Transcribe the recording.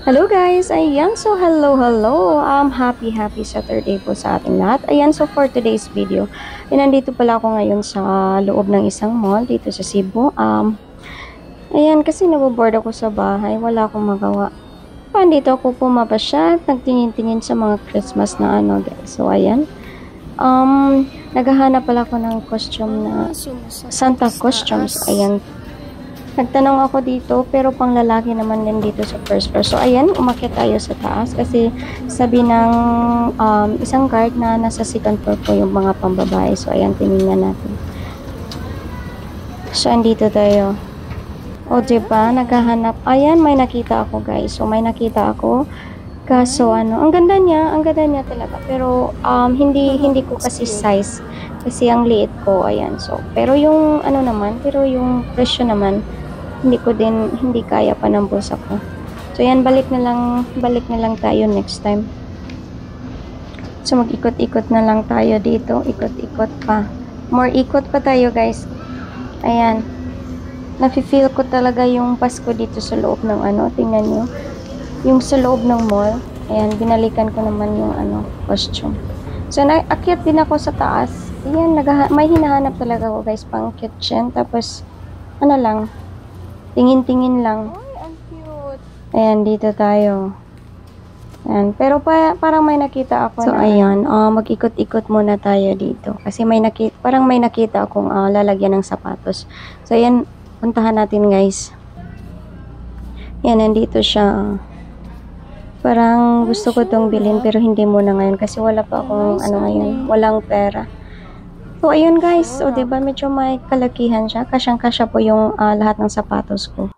Hello guys! Ayan, so hello! Happy Saturday po sa ating lahat. Ayan, so for today's video, nandito pala ako ngayon sa loob ng isang mall dito sa Cebu. Ayan, kasi naboboard ako sa bahay, wala akong magawa. Dito ako pumapasyal, nagtingin-tingin sa mga Christmas na guys. So ayan, naghahanap pala ako ng costume na Santa costumes. Ayan, nagtanong ako dito, pero pang lalaki naman din dito sa first floor. So, ayan, umakyat tayo sa taas kasi sabi ng isang guard na nasa second floor po yung mga pambabae. So, ayan, tingnan natin. So, andito tayo. O, diba? Naghahanap. Ayan, may nakita ako, guys. So, may nakita ako. Kaso, ang ganda niya talaga. Pero, hindi ko kasi size. Kasi ang liit ko, ayan. So, pero yung, pero yung presyo naman, hindi kaya pa ng bulsa ko. So, yan, balik na lang tayo next time. So, mag-ikot-ikot na lang tayo dito. Ikot-ikot pa. More ikot pa tayo, guys. Ayan. Nafe-feel ko talaga yung Pasko dito sa loob ng tingnan nyo. Yung sa loob ng mall. Ayan, binalikan ko naman yung costume. So, naakyat din ako sa taas. Ayan, may hinahanap talaga ako, guys, pang kitchen. Tapos, lang, tingin-tingin lang. Ay, ang cute. Ayan, dito tayo. Ayan, pero parang may nakita ako. So, ayan, mag-ikot-ikot muna tayo dito. Kasi parang may nakita akong lalagyan ng sapatos. So, ayan, puntahan natin, guys. Ayan, nandito siya. Parang gusto ko itong bilhin, pero hindi muna ngayon. Kasi wala pa akong, ngayon. Walang pera. So, ayun guys. So, diba medyo may kalakihan siya. Kasyang-kasya po yung lahat ng sapatos ko.